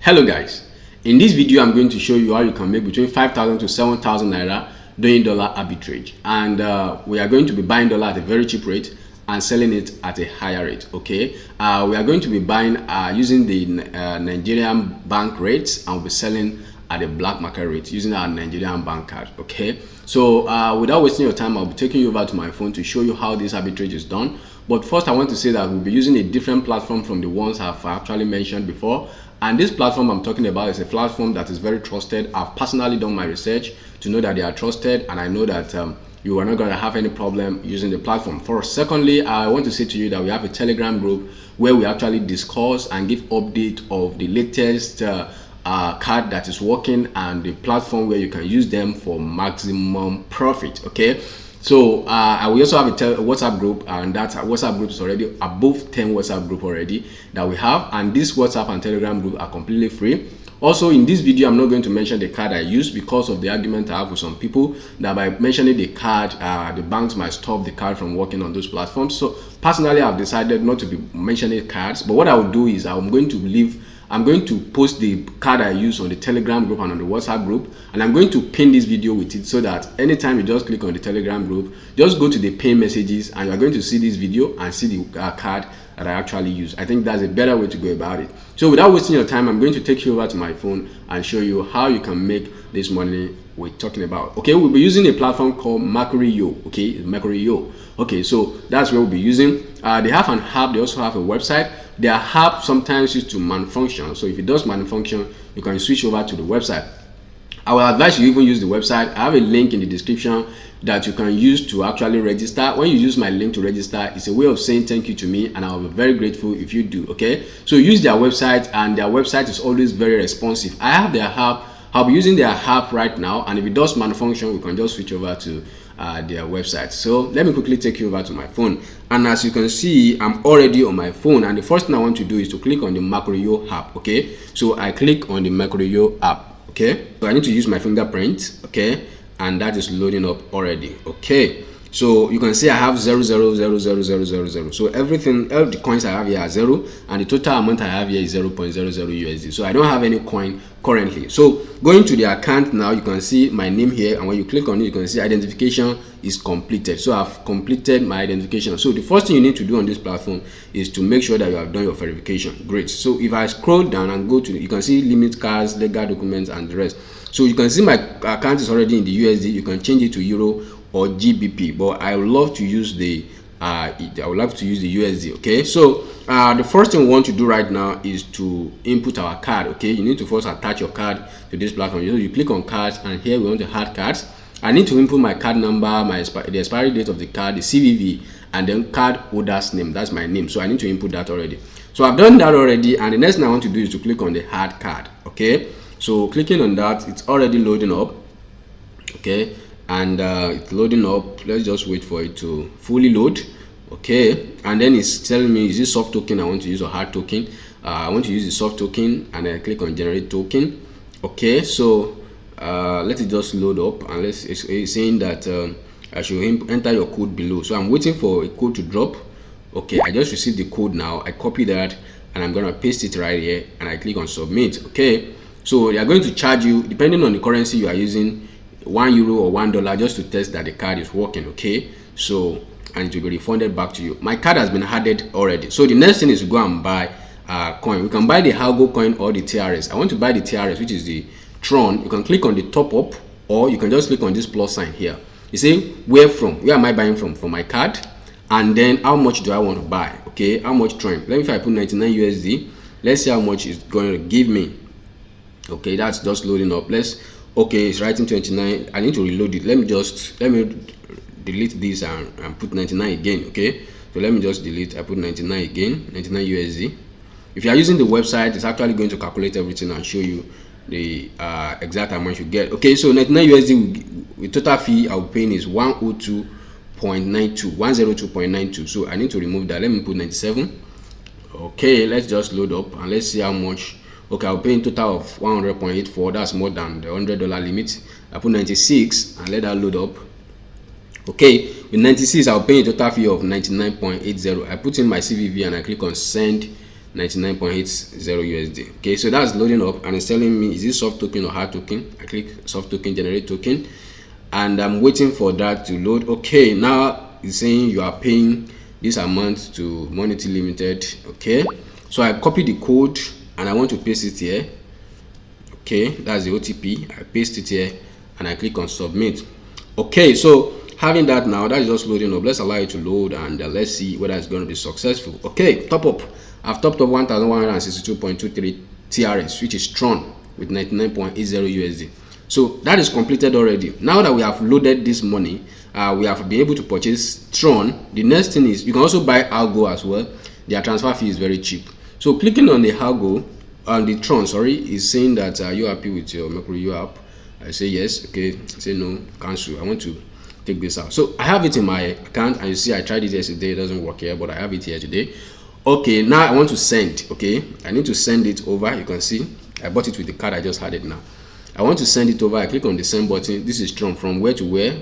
Hello guys, in this video I'm going to show you how you can make between 5,000 to 7,000 naira doing dollar arbitrage, and we are going to be buying dollar at a very cheap rate and selling it at a higher rate. Okay, we are going to be buying using the Nigerian bank rates, and we'll be selling at a black market rate using our Nigerian bank card. Okay, so without wasting your time, I'll be taking you over to my phone to show you how this arbitrage is done. But first I want to say that we'll be using a different platform from the ones I've actually mentioned before. And this platform I'm talking about is a platform that is very trusted. I've personally done my research to know that they are trusted, and I know that you are not going to have any problem using the platform. Secondly, I want to say to you that we have a Telegram group where we actually discuss and give update of the latest card that is working and the platform where you can use them for maximum profit. Okay, so we also have a WhatsApp group, and that WhatsApp group is already above 10 WhatsApp group already that we have, and this WhatsApp and Telegram group are completely free. Also, in this video I'm not going to mention the card I use because of the argument I have with some people that by mentioning the card the banks might stop the card from working on those platforms. So personally I've decided not to be mentioning cards, but what I will do is I'm going to post the card I use on the Telegram group and on the WhatsApp group, and I'm going to pin this video with it so that anytime you just click on the Telegram group, just go to the pin messages and you're going to see this video and see the card that I actually use. I think that's a better way to go about it. So without wasting your time, I'm going to take you over to my phone and show you how you can make this money we're talking about. Okay, we'll be using a platform called mercuryo. Okay, mercuryo. Okay, so that's what we'll be using. They have an app, they also have a website. Their app sometimes used to malfunction, so if it does malfunction, you can switch over to the website. I will advise you even use the website. I have a link in the description that you can use to actually register. When you use my link to register, it's a way of saying thank you to me, and I'll be very grateful if you do. Okay, so use their website, and their website is always very responsive. I have their app. I'll be using their app right now, and if it does malfunction, we can just switch over to their website. So let me quickly take you over to my phone, and as you can see, I'm already on my phone, and the first thing I want to do is to click on the mercuryo app. Okay, so I click on the mercuryo app. Okay, so I need to use my fingerprint. Okay, and that is loading up already. Okay, so you can see I have 0.000000. So everything, all the coins I have here are 0, and the total amount I have here is 0.00 USD. So I don't have any coin currently. So going to the account now, you can see my name here, and when you click on it, you can see identification is completed. So I've completed my identification. So the first thing you need to do on this platform is to make sure that you have done your verification. Great. So if I scroll down and go to you can see limit cards, legal documents, and the rest. So you can see my account is already in the USD. You can change it to euro or GBP, but I would love to use the USD. Okay, so the first thing we want to do right now is to input our card. Okay, you need to first attach your card to this platform. You click on cards, and here we want to add cards. I need to input my card number, the expiry date of the card, the CVV, and then card holder's name. That's my name, so I need to input that already. So I've done that already, and the next thing I want to do is to click on the add card. Okay, so clicking on that, it's already loading up. Okay, and it's loading up. Let's just wait for it to fully load. Okay, and then it's telling me, is this soft token I want to use or hard token? I want to use the soft token, and I click on generate token. Okay, so let it just load up, and it's saying that I should enter your code below. So I'm waiting for a code to drop. Okay, I just received the code now. I copy that, and I'm gonna paste it right here, and I click on submit. Okay, so they are going to charge you, depending on the currency you are using, €1 or $1 just to test that the card is working. Okay, so and it will be refunded back to you. My card has been added already. So the next thing is to go and buy coin. We can buy the Algo coin or the TRS. I want to buy the TRS, which is the Tron. You can click on the top up, or you can just click on this plus sign here. You see where am I buying from? For my card, and then how much do I want to buy? Okay, how much Tron? Let me, if I put 99 USD, let's see how much it's going to give me. Okay, that's just loading up. Okay, it's writing 29. I need to reload it. Let me delete this and put 99 again. Okay, so let me just delete. I put 99 again, 99 USD. If you are using the website, it's actually going to calculate everything and show you the exact amount you get. Okay, so 99 USD with total fee I'll be paying is 102.92, 102.92. So I need to remove that. Let me put 97. Okay, let's just load up and let's see how much. Okay, I'll pay in total of 100.84. That's more than the $100 limit. I put 96 and let that load up. Okay, with 96 I'll pay a total fee of 99.80. I put in my CVV and I click on send 99.80 USD. Okay, so that's loading up and it's telling me is it soft token or hard token. I click soft token, generate token, and I'm waiting for that to load. Okay, now it's saying you are paying this amount to Monity Limited. Okay, so I copy the code and I want to paste it here. Okay, that's the OTP. I paste it here and I click on submit. Okay, so having that now, that is just loading up. Let's allow it to load and let's see whether it's going to be successful. Okay, top up. I've topped up 1162.23 TRS, which is Tron with 99.80 USD. So that is completed already. Now that we have loaded this money, we have been able to purchase Tron. The next thing is you can also buy Algo as well. Their transfer fee is very cheap. So clicking on the Algo, on the Tron, sorry, is saying that are you happy with your mercuryo app? I say yes. Okay, I say no, cancel. I want to take this out. So I have it in my account, and you see I tried it yesterday. It doesn't work here, but I have it here today. Okay, now I want to send. Okay, I need to send it over. You can see I bought it with the card. I just had it now. I want to send it over. I click on the send button. This is Tron. From where to where?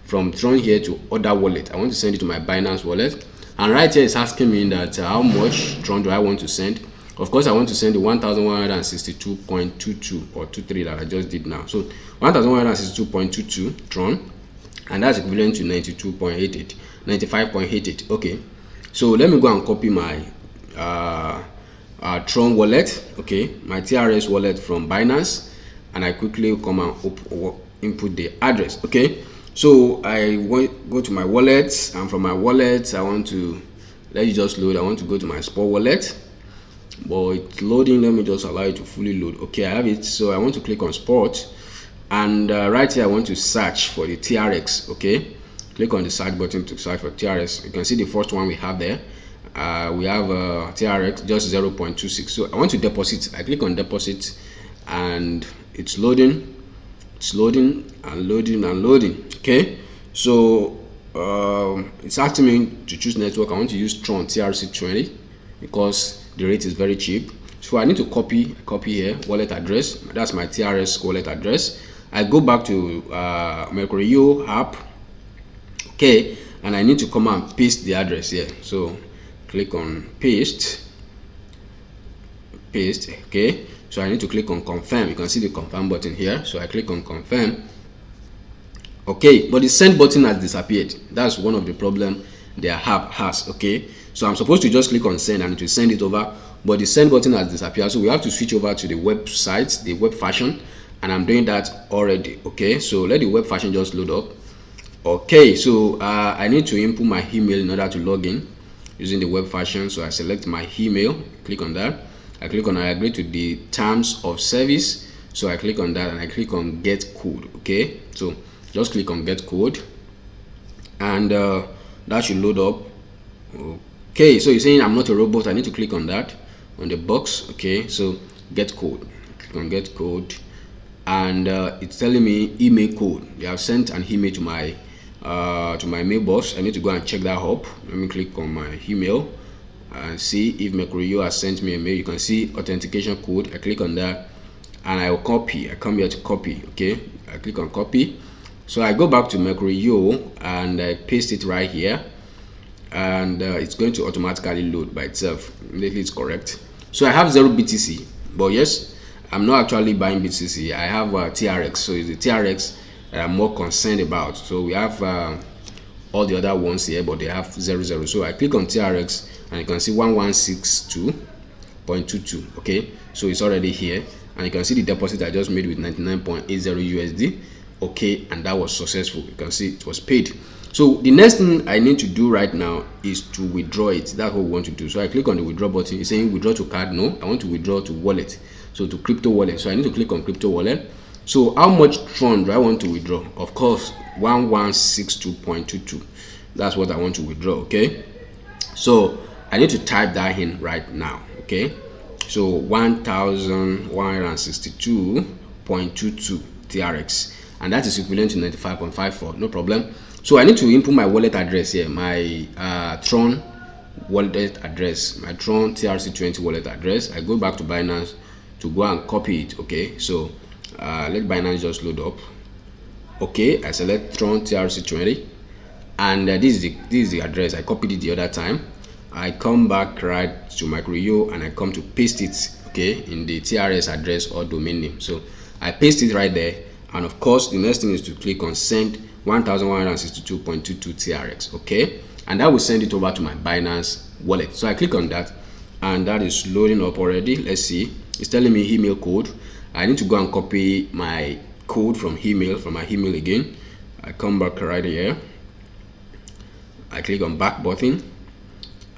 From Tron here to other wallet. I want to send it to my Binance wallet, and right here it's asking me that how much Tron do I want to send. Of course, I want to send the 1162.22 or 23 that I just did now. So 1162.22 Tron, and that's equivalent to 92.88, 95.88. Okay, so let me go and copy my Tron wallet. Okay, my TRS wallet from Binance, and I quickly come and input the address. Okay, so I go to my wallet, and from my wallet I want to let it just load. I want to go to my Spot wallet, but it's loading. Let me just allow it to fully load. Okay, I have it. So I want to click on Spot, and right here I want to search for the TRX. Okay, click on the search button to search for TRX. You can see the first one we have there. We have TRX just 0.26. So I want to deposit. I click on deposit, and it's loading. It's loading and loading and loading. Okay, so it's asking me to choose network. I want to use Tron TRC20 because the rate is very cheap. So I need to copy here wallet address. That's my TRS wallet address. I go back to mercuryo app. Okay, and I need to come and paste the address here. So click on paste. Okay, so I need to click on confirm. You can see the confirm button here. So I click on confirm. Okay, but the send button has disappeared. That's one of the problem their app has. Okay, so I'm supposed to just click on send and it will send it over, but the send button has disappeared. So we have to switch over to the website, the web fashion, and I'm doing that already. Okay, so let the web fashion just load up. Okay, so I need to input my email in order to log in using the web fashion. So I select my email, click on that. I click on I agree to the terms of service. So I click on that and I click on get code. Okay, so just click on get code, and that should load up. Okay, so you're saying I'm not a robot. I need to click on that on the box. Okay, so get code. Click on get code, and it's telling me email code. They have sent an email to my mailbox. I need to go and check that up. Let me click on my email and see if mercuryo has sent me a mail. You can see authentication code. I click on that and I will copy. I come here to copy. Okay, I click on copy. So I go back to mercuryo and I paste it right here, and it's going to automatically load by itself. Immediately it's correct. So I have 0 BTC, but yes, I'm not actually buying BTC. I have TRX, so it's the TRX that I'm more concerned about. So we have all the other ones here, but they have 00. So I click on TRX and you can see 1162.22. okay, so it's already here, and you can see the deposit I just made with 99.80 USD. Okay, and that was successful. You can see it was paid. So the next thing I need to do right now is to withdraw it. That's what we want to do. So I click on the withdraw button. It's saying withdraw to card. No, I want to withdraw to wallet, so to crypto wallet. So I need to click on crypto wallet. So how much Tron do I want to withdraw? Of course 1162.22. that's what I want to withdraw. Okay, so I need to type that in right now. Okay, so 1162.22 TRX, and that is equivalent to 95.54. no problem. So I need to input my wallet address here, my Tron wallet address, my Tron TRC20 wallet address. I go back to Binance to go and copy it. Okay, so let Binance just load up. Okay, I select Tron TRC20, and this is the address. I copied it the other time, I come back right to mercuryo and I come to paste it, okay, in the TRS address or domain name. So I paste it right there, and of course the next thing is to click on send 1162.22 TRX, okay, and that will send it over to my Binance wallet. So I click on that and that is loading up already. Let's see, it's telling me email code. I need to go and copy my code from my email again. I come back right here, I click on back button,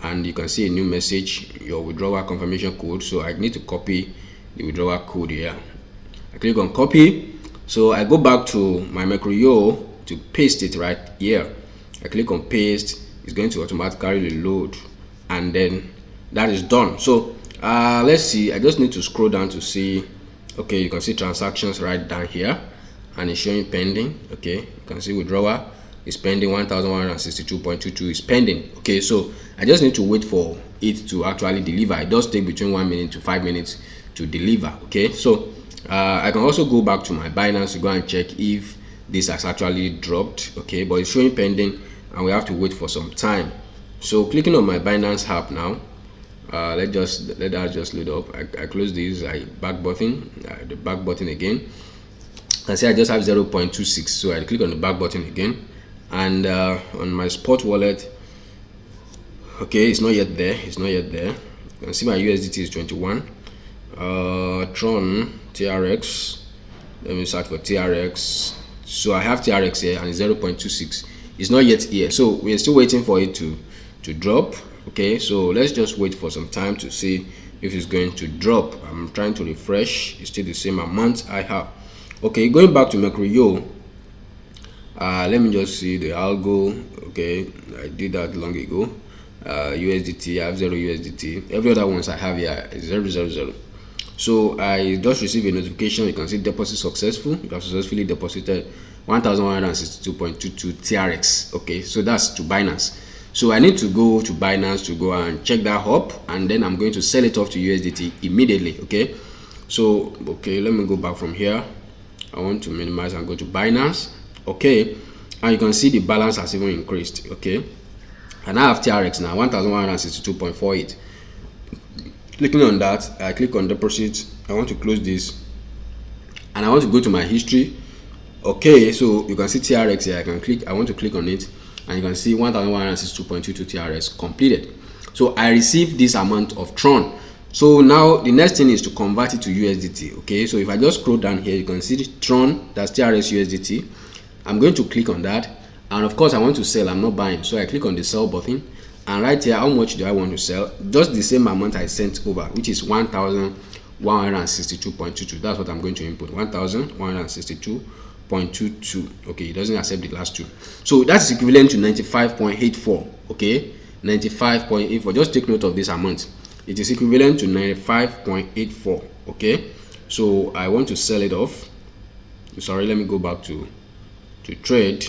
and you can see a new message, your withdrawal confirmation code. So I need to copy the withdrawal code here. I click on copy. So I go back to my mercuryo to paste it right here. I click on paste. It's going to automatically load, and then that is done. So let's see, I just need to scroll down to see. Okay, you can see transactions right down here, and it's showing pending. Okay, you can see withdrawal is pending, 1162.22 is pending. Okay, so I just need to wait for it to actually deliver. It does take between 1 minute to 5 minutes to deliver. Okay, so I can also go back to my Binance to go and check if this has actually dropped. Okay, but it's showing pending and we have to wait for some time. So clicking on my Binance app now, let that just load up. I close this, I back button, the back button again. You can see I just have 0.26, so I click on the back button again, and on my spot wallet, okay, it's not yet there. You can see my USDT is 21. Tron TRX, let me search for TRX. So I have TRX here and it's 0.26. It's not yet here, so we are still waiting for it to drop. Okay, so let's just wait for some time to see if it's going to drop. I'm trying to refresh. It's still the same amount I have. Okay, going back to mercuryo, let me just see the algo. Okay, I did that long ago. USDT, I have 0 USDT. Every other ones I have here is 000. So I just received a notification. You can see deposit successful. You have successfully deposited 1162.22 TRX. Okay, so that's to Binance. So I need to go to Binance to go and check that up, and then I'm going to sell it off to USDT immediately. Okay, so okay, let me go back from here. I want to minimize and go to Binance. Okay, and you can see the balance has even increased. Okay, and I have TRX now, 1162.48. Clicking on that, I click on deposit. I want to close this and I want to go to my history. Okay, so you can see TRX here. I want to click on it, and you can see 1162.22 TRX completed. So I received this amount of Tron. So now the next thing is to convert it to USDT. Okay, so if I just scroll down here, you can see the Tron, that's TRX USDT. I'm going to click on that, and of course I want to sell, I'm not buying. So I click on the sell button, and right here, how much do I want to sell? Just the same amount I sent over, which is 1162.22. That's what I'm going to input, 1162.22. okay, it doesn't accept the last two, so that's equivalent to 95.84. okay, 95.84. just take note of this amount. It is equivalent to 95.84. okay, so I want to sell it off. Sorry, let me go back to trade.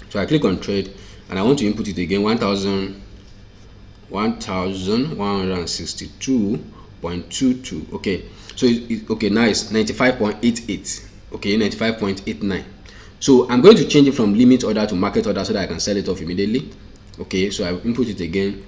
So I click on trade and I want to input it again, 1162.22. okay, so okay, now it's 95.88. okay, 95.89. so I'm going to change it from limit order to market order so that I can sell it off immediately. Okay, so I input it again,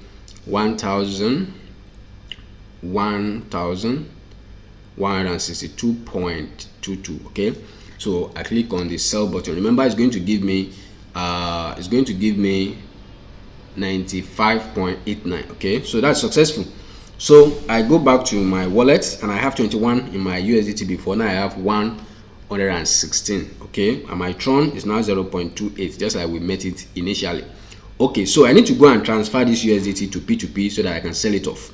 1162.22. okay, so I click on the sell button. Remember, it's going to give me 95.89. okay, so that's successful. So I go back to my wallet and I have 21 in my USDT before. Now I have 116. okay, and my Tron is now 0.28, just like we met it initially. Okay, so I need to go and transfer this USDT to P2P so that I can sell it off.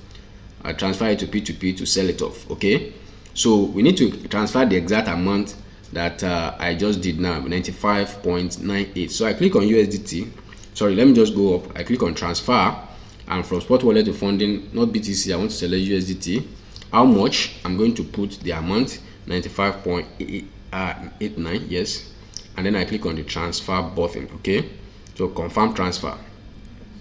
I transfer it to P2P to sell it off. Okay, so we need to transfer the exact amount that I just did now, 95.98. so I click on USDT. Sorry, let me just go up. I click on transfer, and from spot wallet to funding, not BTC, I want to select USDT. How much? I'm going to put the amount, 95.89, yes, and then I click on the transfer button. Okay, so confirm transfer.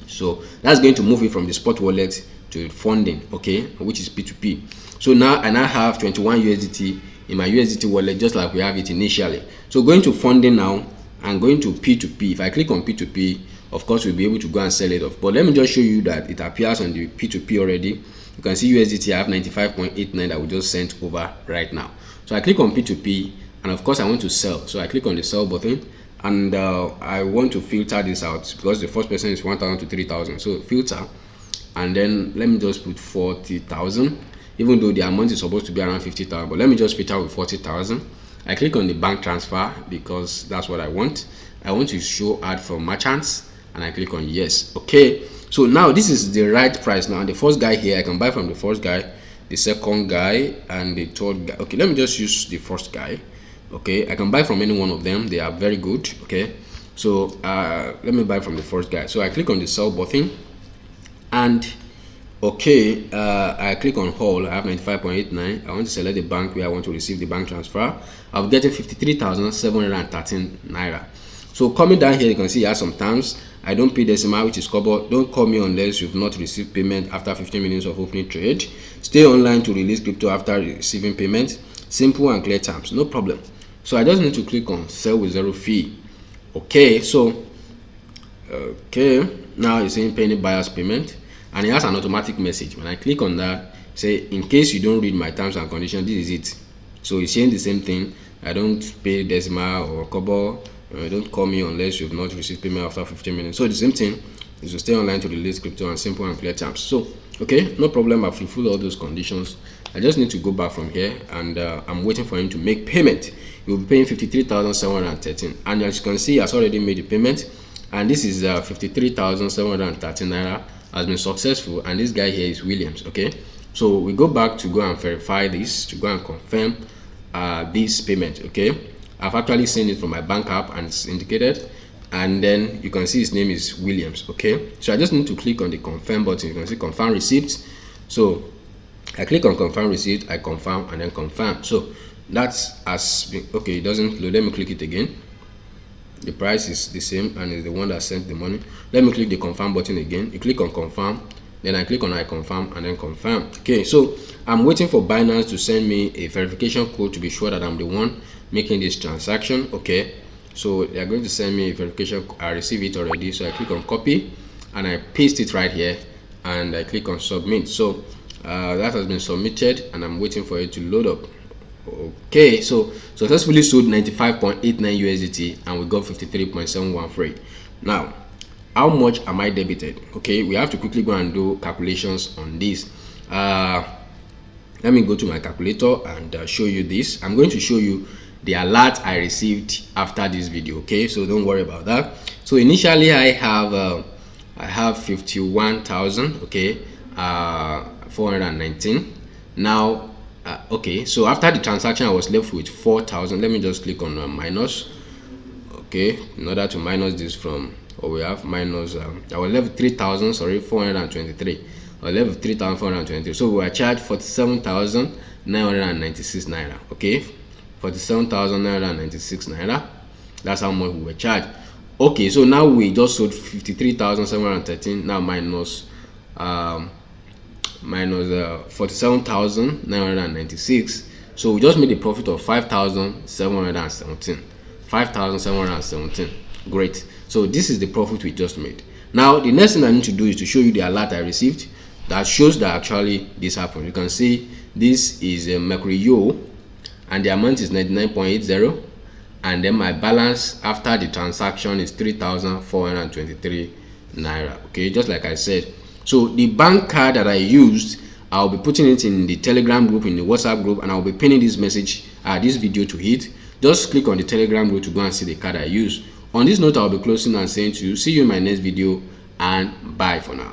So that's going to move it from the spot wallet to funding, okay, which is P2P. So now I now have 21 USDT in my USDT wallet, just like we have it initially. So going to funding now and going to P2P. If I click on P2P, of course we'll be able to go and sell it off. But let me just show you that it appears on the P2P already. You can see USDT, I have 95.89 that we just sent over right now. So I click on P2P, and of course I want to sell, so I click on the sell button, and I want to filter this out because the first person is 1,000 to 3,000. So filter, and then let me just put 40,000, even though the amount is supposed to be around 50,000, but let me just filter with 40,000. I click on the bank transfer because that's what I want. I want to show add from merchants, and I click on yes. Okay, so now this is the right price. Now the first guy here, I can buy from the first guy, the second guy, and the third guy. Okay, let me just use the first guy. Okay, I can buy from any one of them, they are very good. Okay, so let me buy from the first guy. So I click on the sell button, and okay, I click on hold. I have 95.89. I want to select the bank where I want to receive the bank transfer. I'm getting 53,713 naira. So coming down here, you can see here some terms. I don't pay decimal, which is kobo. Don't call me unless you've not received payment after 15 minutes of opening trade. Stay online to release crypto after receiving payment. Simple and clear terms, no problem. So I just need to click on sell with zero fee. Okay, so okay, now it's saying pay any buyer's payment, and it has an automatic message. When I click on that, say in case you don't read my terms and conditions, this is it. So it's saying the same thing. I don't pay decimal or kobo. Don't call me unless you've not received payment after 15 minutes. So the same thing is to stay online to release crypto and simple and clear terms. So okay, no problem, I've fulfilled all those conditions. I just need to go back from here, and I'm waiting for him to make payment. You'll be paying 53,713, and as you can see, he has already made the payment, and this is 53,713 naira has been successful, and this guy here is Williams. Okay, so we go back to go and verify this, to go and confirm this payment. Okay, I've actually seen it from my bank app and it's indicated, and then you can see his name is Williams. Okay, so I just need to click on the confirm button. You can see confirm receipt. So I click on confirm receipt, I confirm, and then confirm. So that's as been, okay, it doesn't load. Let me click it again. The price is the same and is the one that sent the money. Let me click the confirm button again. You click on confirm, then I click on I confirm, and then confirm. Okay, so I'm waiting for Binance to send me a verification code to be sure that I'm the one making this transaction. Okay, so they are going to send me a verification. I receive it already, so I click on copy and I paste it right here, and I click on submit. So that has been submitted, and I'm waiting for it to load up. Okay, so successfully sold 95.89 USDT, and we got 53.71 free. Now, how much am I debited? Okay, we have to quickly go and do calculations on this. Let me go to my calculator and show you this. I'm going to show you the alert I received after this video. Okay, so don't worry about that. So initially I have 51,000. Okay, 419. Now okay, so after the transaction I was left with 4,000. Let me just click on minus. Okay, in order to minus this from what we have, minus I was left with 3,000, sorry, 423. I was left with 3,423. So we were charged 47,996 naira. Okay, 47,996 naira. That's how much we were charged. Okay, so now we just sold 53,713. Now minus 47,996. So we just made a profit of 5,717. 5,717. Great. So this is the profit we just made. Now the next thing I need to do is to show you the alert I received that shows that actually this happened. You can see this is a mercuryo, and the amount is 99.80, and then my balance after the transaction is 3,423 naira. Okay, just like I said. So the bank card that I used, I'll be putting it in the Telegram group, in the WhatsApp group, and I'll be pinning this message, this video to it. Just click on the Telegram group to go and see the card I use. On this note, I'll be closing and saying to you, see you in my next video, and bye for now.